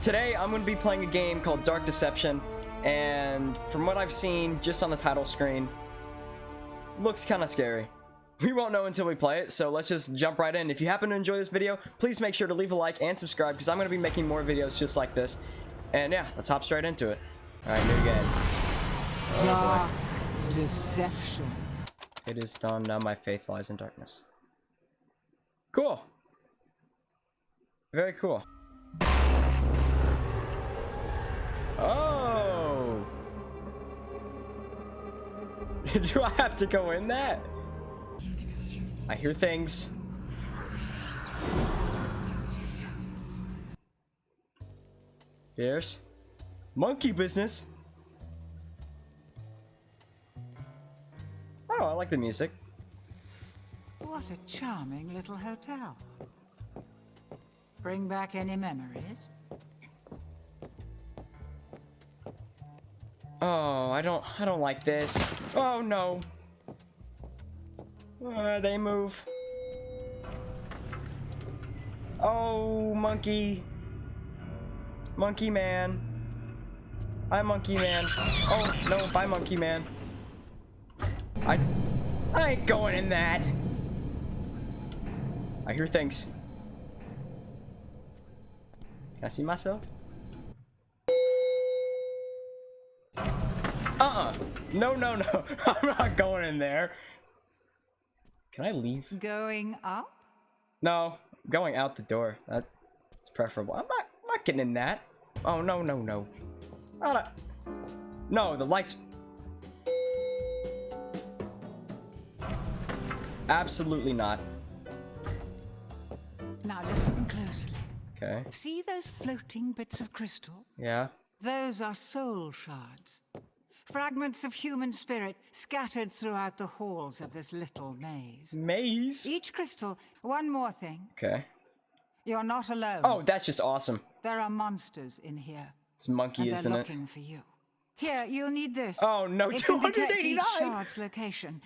Today I'm going to be playing a game called Dark Deception, and from what I've seen just on the title screen, looks kind of scary. We won't know until we play it, so let's just jump right in. If you happen to enjoy this video, please make sure to leave a like and subscribe, because I'm going to be making more videos just like this. And yeah, let's hop straight into it. Alright, new game. Dark Deception. It is dawn, now my faith lies in darkness. Cool. Very cool. Oh! Do I have to go in that? I hear things. Here's monkey business. Oh, I like the music. What a charming little hotel. Bring back any memories? Oh, I don't like this. Oh no. They move. Oh, monkey. Monkey man. Hi, monkey man. Oh, no, bye, monkey man. I ain't going in that. I hear things. Can I see myself? No, no, no. I'm not going in there. Can I leave? Going up? No, going out the door. That's preferable. I'm not getting in that. Oh, no, no, no. No, the lights. Absolutely not. Now listen closely. Okay. See those floating bits of crystal? Yeah. Those are soul shards. Fragments of human spirit scattered throughout the halls of this little maze. Maze? Each crystal, one more thing. Okay. You're not alone. Oh, that's just awesome. There are monsters in here. It's monkey, and isn't they're it? looking for you. Here, you'll need this. Oh, no, it can detect 289! each shard's location.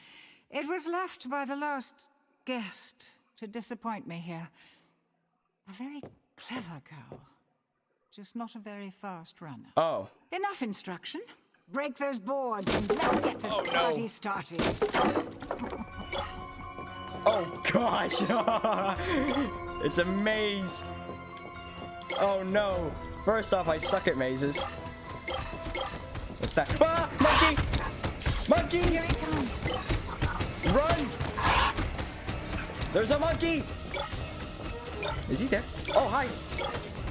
It was left by the last guest to disappoint me here. A very clever girl. Just not a very fast runner. Oh. Enough instruction. Break those boards and let's get this party started. Oh, gosh. It's a maze. Oh, no. First off, I suck at mazes. What's that? Ah! Monkey! Monkey! Here it comes. Run! There's a monkey! Is he there? Oh, hi!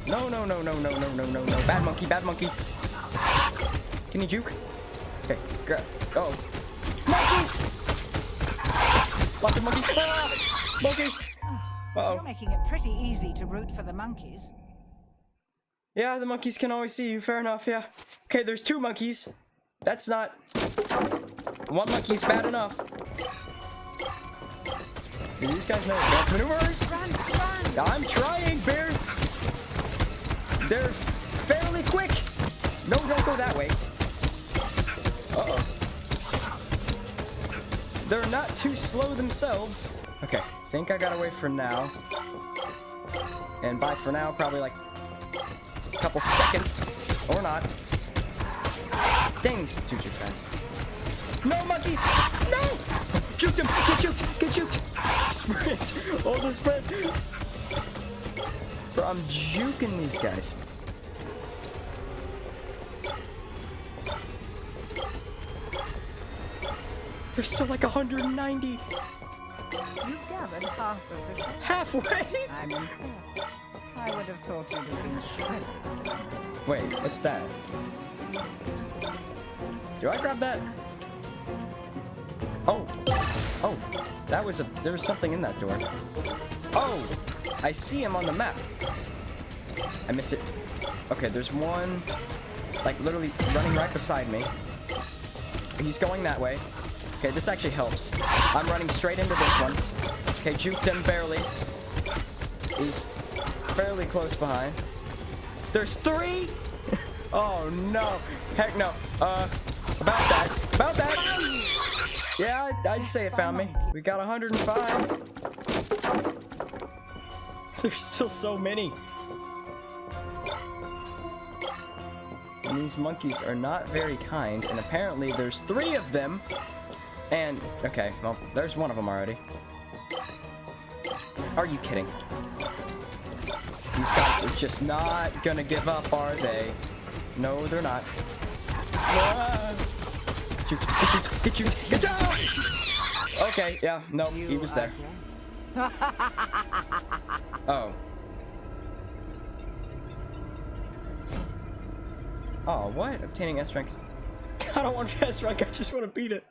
No, no, no, no, no, no, no, no, no. Bad monkey, bad monkey. Can you juke? Okay, grab. Oh. Monkeys! Lots of monkeys. Ah! Monkeys! Uh-oh. You're making it pretty easy to root for the monkeys. Yeah, the monkeys can always see you. Fair enough, yeah. Okay, there's two monkeys. That's not... One monkey's bad enough. Do these guys know advanced maneuvers? Run, run! I'm trying, bears! They're fairly quick! No, don't go that way. Uh-oh. They're not too slow themselves. Okay, think I got away for now. And by for now, probably like a couple seconds. Or not. Dang, these dudes are fast. No, monkeys! No! Juked him! Get juked! Get juked! Sprint! All the sprint! Bro, I'm juking these guys. There's still like 190. You've gathered half of the set. Halfway? I'm impressed. I would have thought you'd have been shredded. Wait, what's that? Do I grab that? Oh. Oh. That was there was something in that door. Oh! I see him on the map. I missed it. Okay, there's one, like, literally running right beside me. He's going that way. Okay, this actually helps. I'm running straight into this one. Okay, juked him barely. He's fairly close behind. There's three? Oh, no. Heck no. About that. About that. Yeah, I'd say it found me. We got 105. There's still so many. and these monkeys are not very kind, and apparently there's 3 of them, and, okay, well, there's one of them already. Are you kidding? These guys are just not gonna give up, are they? No, they're not. Get you, get down! Okay, yeah, no, he was there. Oh. Oh, what? Obtaining S rank. I don't want S rank, I just want to beat it.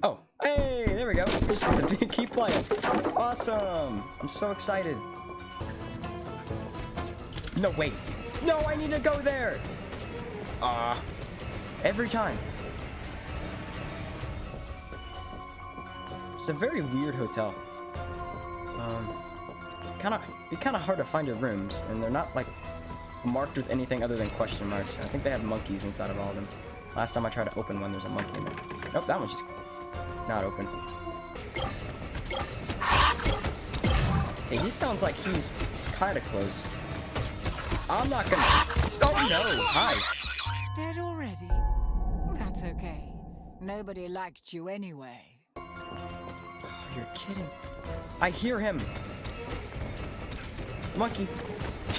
Oh, hey, there we go. Just have to keep playing. Awesome. I'm so excited. No, wait. No, I need to go there. Every time. It's a very weird hotel. It's be kind of hard to find your rooms, and they're not like marked with anything other than question marks. I think they have monkeys inside of all of them. Last time I tried to open one, there's a monkey in there. Nope, that one's just not open. Hey, he sounds like he's kind of close. I'm not gonna. Oh no! Hi. Dead already? That's okay. Nobody liked you anyway. Oh, you're kidding. I hear him. Monkey.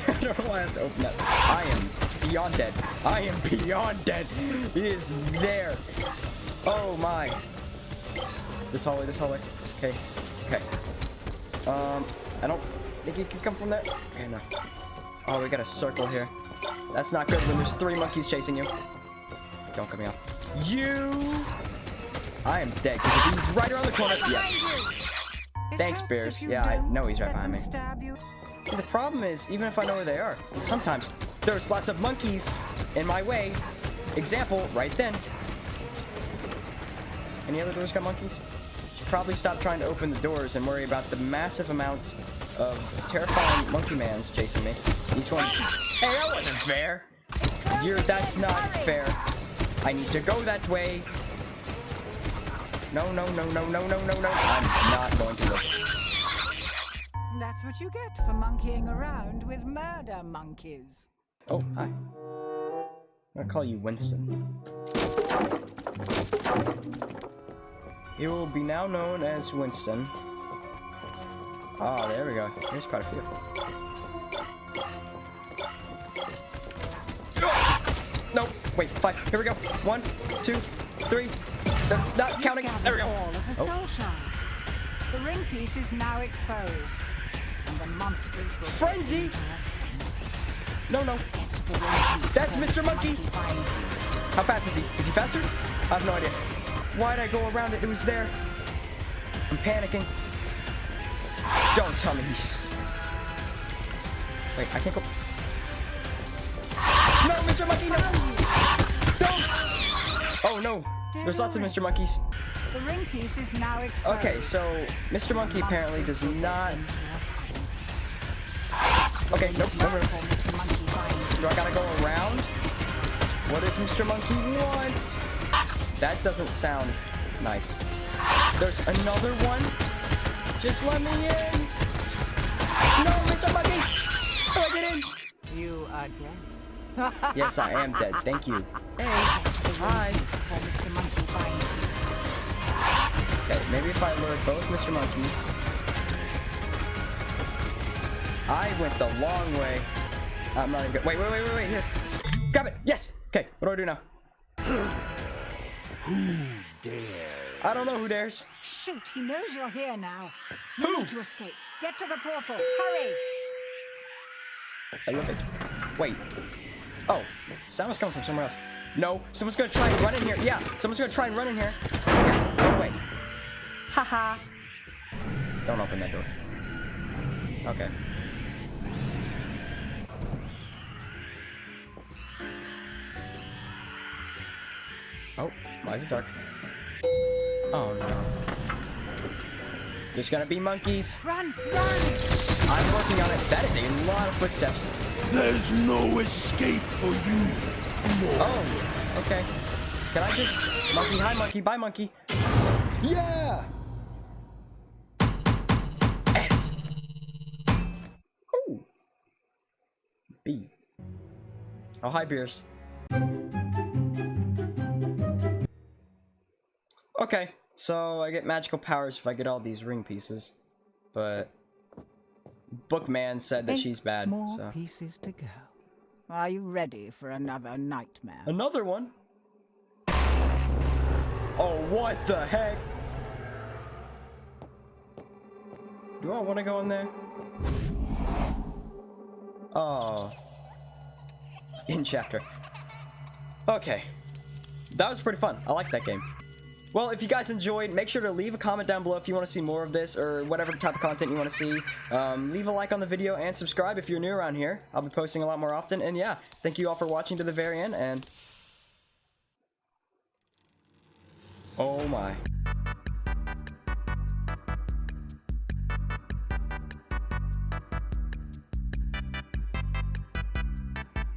I don't know why I have to open that. I am beyond dead. I am beyond dead. He is there. Oh my. This hallway, this hallway. Okay. Okay. I don't think he can come from there. Okay, no. Oh, we got a circle here. That's not good when there's 3 monkeys chasing you. Don't cut me off. You! I am dead because if he's right around the corner. Yeah. Thanks, Bears. Yeah, I know he's right behind me. See, the problem is, even if I know where they are, sometimes there's lots of monkeys in my way. Example, right then. Any other doors got monkeys? Should probably stop trying to open the doors and worry about the massive amounts of terrifying monkey mans chasing me. He's going, hey, that wasn't fair. That's not fair. I need to go that way. No, no, no, no, no, no, no, no. I'm not going to look. That's what you get for monkeying around with murder monkeys. Oh, hi. I'm gonna call you Winston. You will be now known as Winston. Oh, there we go. There's quite a few. No, wait, 5. Here we go. 1, 2, 3. They're not counting. There we go. All of the soul shards. The ring piece is now exposed, and the monsters will Frenzy! No, no. That's Mr. Monkey. How fast is he? Is he faster? I have no idea. Why'd I go around it? It was there. I'm panicking. Don't tell me he's just... Wait, I can't go... No, Mr. Monkey, no! No! Oh, no. There's lots of Mr. Monkeys. The ring piece is now exposed. Okay, so Mr. Monkey apparently does not... Okay, nope, no, no. Do I gotta go around? What does Mr. Monkey want? That doesn't sound nice. There's another one. Just let me in. No, Mr. Monkey! How do I get in? You are dead. Yes, I am dead. Thank you. Hey. Hi. Okay, maybe if I lure both Mr. Monkeys. I went the long way. I'm not even good. Wait, here. Grab it. Yes. Okay, what do I do now? Who dares? I don't know who dares. Shoot, he knows you're here now. Who? You need to escape. Get to the portal. Hurry. I love it. Wait. Oh, sound was coming from somewhere else. No, someone's gonna try and run in here. Yeah, someone's gonna try and run in here. Yeah, go away. Haha. Don't open that door. Okay. Oh, why is it dark? Oh no. There's gonna be monkeys. Run, run! I'm working on it. That is a lot of footsteps. There's no escape for you. Oh, okay. Can I just... Monkey, hi monkey, bye monkey. Yeah! S. Ooh. B. Oh, hi Beers. Okay, so I get magical powers if I get all these ring pieces, but Bookman said that she's bad, More so. pieces to go. Are you ready for another nightmare? Another one? Oh, what the heck? Do I want to go in there? Oh. In chapter. Okay. That was pretty fun. I like that game. Well, if you guys enjoyed, make sure to leave a comment down below if you want to see more of this or whatever type of content you want to see. Leave a like on the video and subscribe if you're new around here. I'll be posting a lot more often. And yeah, thank you all for watching to the very end. And oh my.